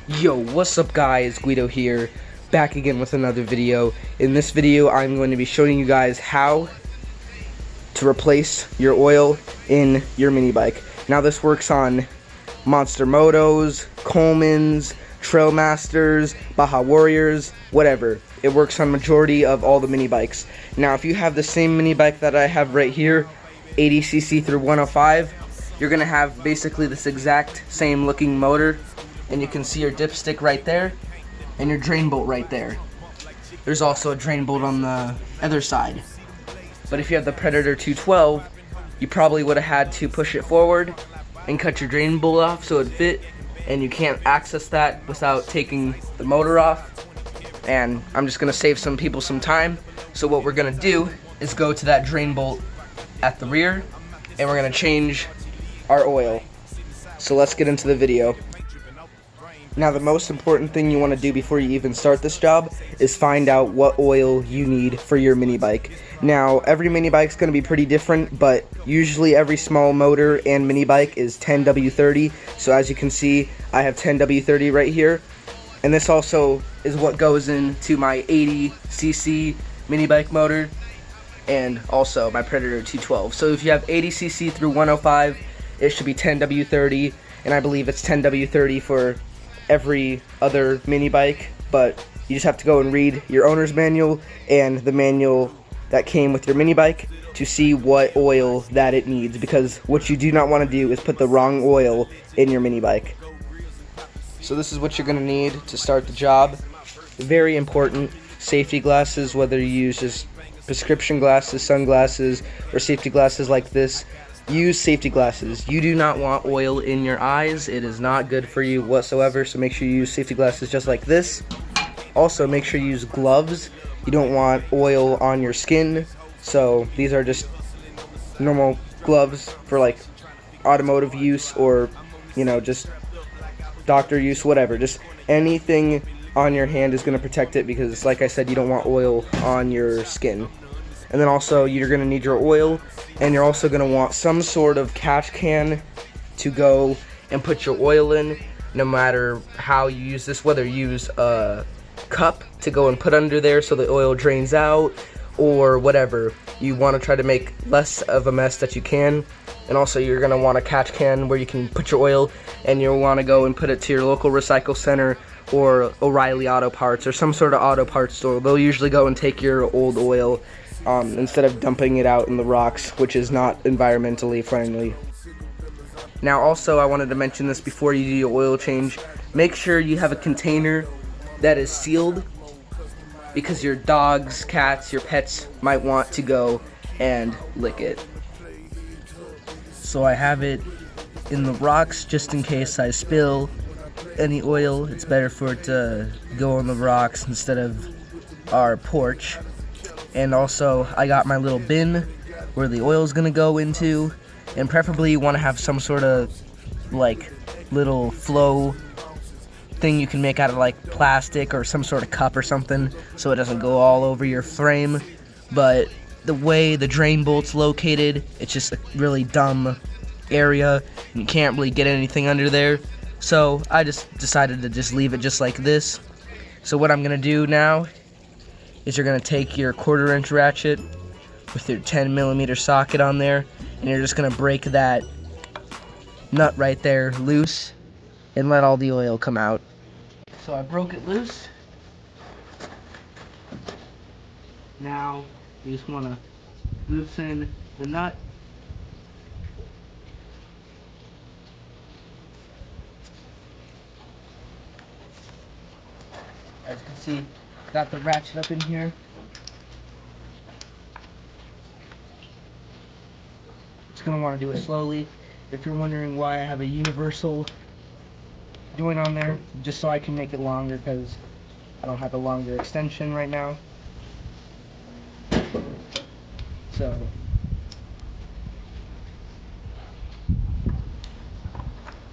Yo, what's up guys, Guido here, back again with another video. In this video, I'm going to be showing you guys how to replace your oil in your mini bike. Now this works on Monster Motos, Colemans, Trailmasters, Baja Warriors, whatever. It works on majority of all the mini bikes. Now if you have the same mini bike that I have right here, 80cc through 105, you're going to have basically this exact same looking motor. And you can see your dipstick right there and your drain bolt right there. There's also a drain bolt on the other side. But if you have the Predator 212, you probably would have had to push it forward and cut your drain bolt off so it fit, and you can't access that without taking the motor off. And I'm just gonna save some people some time. So what we're gonna do is go to that drain bolt at the rear and we're gonna change our oil. So let's get into the video. Now the most important thing you want to do before you even start this job is find out what oil you need for your mini bike. Now every mini bike is going to be pretty different, but usually every small motor and mini bike is 10W30. So as you can see, I have 10W30 right here, and this also is what goes into my 80cc mini bike motor and also my Predator 212. So if you have 80cc through 105, it should be 10W30, and I believe it's 10W30 for every other mini bike, but you just have to go and read your owner's manual and the manual that came with your mini bike to see what oil that it needs, because what you do not want to do is put the wrong oil in your mini bike. So this is what you're going to need to start the job. Very important: safety glasses, whether you use just prescription glasses, sunglasses, or safety glasses like this. Use safety glasses. You do not want oil in your eyes. It is not good for you whatsoever, so make sure you use safety glasses just like this. Also, make sure you use gloves. You don't want oil on your skin, so these are just normal gloves for like automotive use, or just doctor use, whatever. Just anything on your hand is going to protect it, because like I said, you don't want oil on your skin. And then also you're going to need your oil, and you're also going to want some sort of catch can to go and put your oil in, no matter how you use this, whether you use a cup to go and put under there so the oil drains out, or whatever. You want to try to make less of a mess that you can. And also you're going to want a catch can where you can put your oil, and you'll want to go and put it to your local recycle center or O'Reilly Auto Parts or some sort of auto parts store. They'll usually go and take your old oil instead of dumping it out in the rocks, which is not environmentally friendly. Now also, I wanted to mention this before you do your oil change. Make sure you have a container that is sealed, because your dogs, cats, your pets might want to go and lick it. So I have it in the rocks just in case I spill any oil. It's better for it to go on the rocks instead of our porch. And also, I got my little bin where the oil is going to go into, and preferably you want to have some sort of like little flow thing you can make out of like plastic or some sort of cup or something, so it doesn't go all over your frame. But the way the drain bolt's located, it's just a really dumb area, and you can't really get anything under there. So I just decided to just leave it just like this. So what I'm going to do now is you're going to take your 1/4-inch ratchet with your 10mm socket on there, and you're just going to break that nut right there loose and let all the oil come out. So I broke it loose. Now you just want to loosen the nut. As you can see, got the ratchet up in here. Just gonna want to do it slowly. If you're wondering why I have a universal joint on there, just so I can make it longer, because I don't have a longer extension right now. So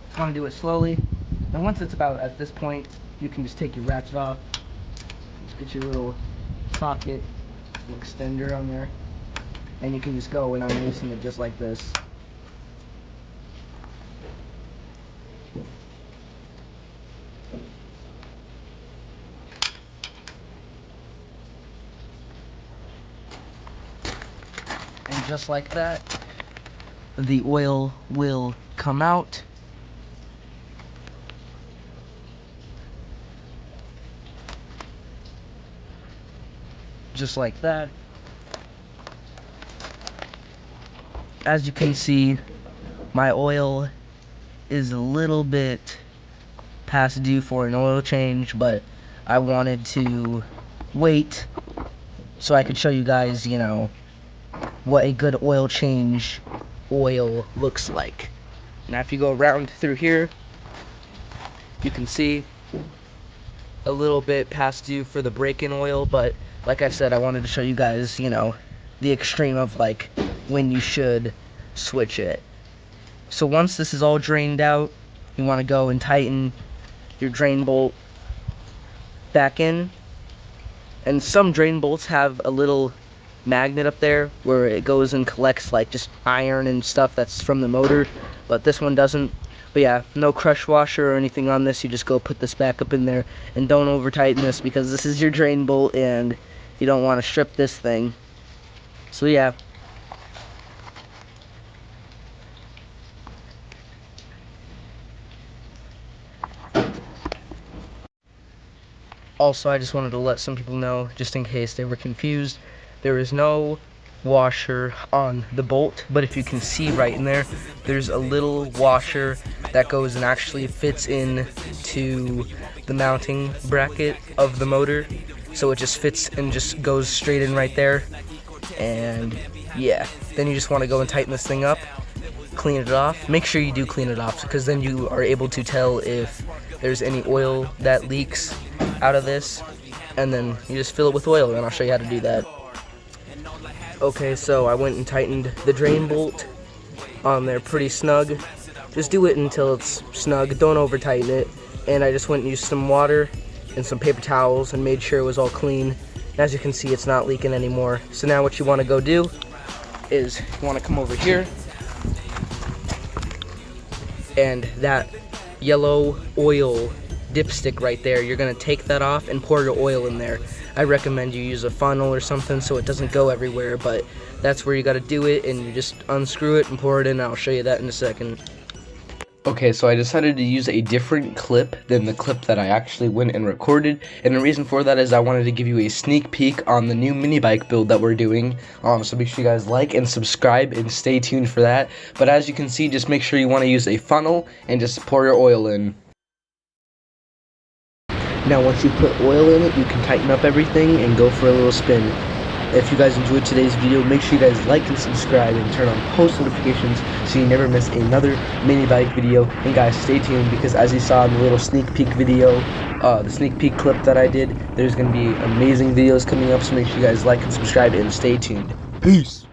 just want to do it slowly. And once it's about at this point, you can just take your ratchet off. Just get your little socket extender on there, and you can just go and unloosen it just like this. and just like that, the oil will come out. Just like that. As you can see, my oil is a little bit past due for an oil change, but I wanted to wait so I could show you guys, you know, what a good oil change oil looks like. Now if you go around through here, you can see a little bit past due for the break-in oil, but like I said, I wanted to show you guys, you know, the extreme of like when you should switch it. So once this is all drained out, you want to go and tighten your drain bolt back in. And some drain bolts have a little magnet up there where it goes and collects like just iron and stuff that's from the motor, but this one doesn't. But yeah, no crush washer or anything on this. You just go put this back up in there, and don't over tighten this because this is your drain bolt and you don't want to strip this thing. So yeah. Also, I just wanted to let some people know, just in case they were confused, there is no washer on the bolt, but if you can see right in there, there's a little washer that goes and actually fits in to the mounting bracket of the motor. So it just fits and just goes straight in right there. And yeah, then you just want to go and tighten this thing up, clean it off. Make sure you do clean it off, because then you are able to tell if there's any oil that leaks out of this, and then you just fill it with oil, and I'll show you how to do that. Okay, so I went and tightened the drain bolt on there pretty snug. Just do it until it's snug, don't over tighten it. And I just went and used some water and some paper towels and made sure it was all clean. As you can see, it's not leaking anymore. So now what you want to go do is you want to come over here, and that yellow oil dipstick right there, you're gonna take that off and pour your oil in there. I recommend you use a funnel or something so it doesn't go everywhere, but that's where you gotta do it, and you just unscrew it and pour it in. I'll show you that in a second. Okay, so I decided to use a different clip than the clip that I actually went and recorded, and the reason for that is I wanted to give you a sneak peek on the new mini bike build that we're doing. So make sure you guys like and subscribe and stay tuned for that. But as you can see, just make sure you want to use a funnel and just pour your oil in. Now once you put oil in it, you can tighten up everything and go for a little spin. If you guys enjoyed today's video, make sure you guys like and subscribe and turn on post notifications so you never miss another mini bike video. And guys, stay tuned, because as you saw in the little sneak peek video, the sneak peek clip that I did, there's going to be amazing videos coming up, so make sure you guys like and subscribe and stay tuned. Peace!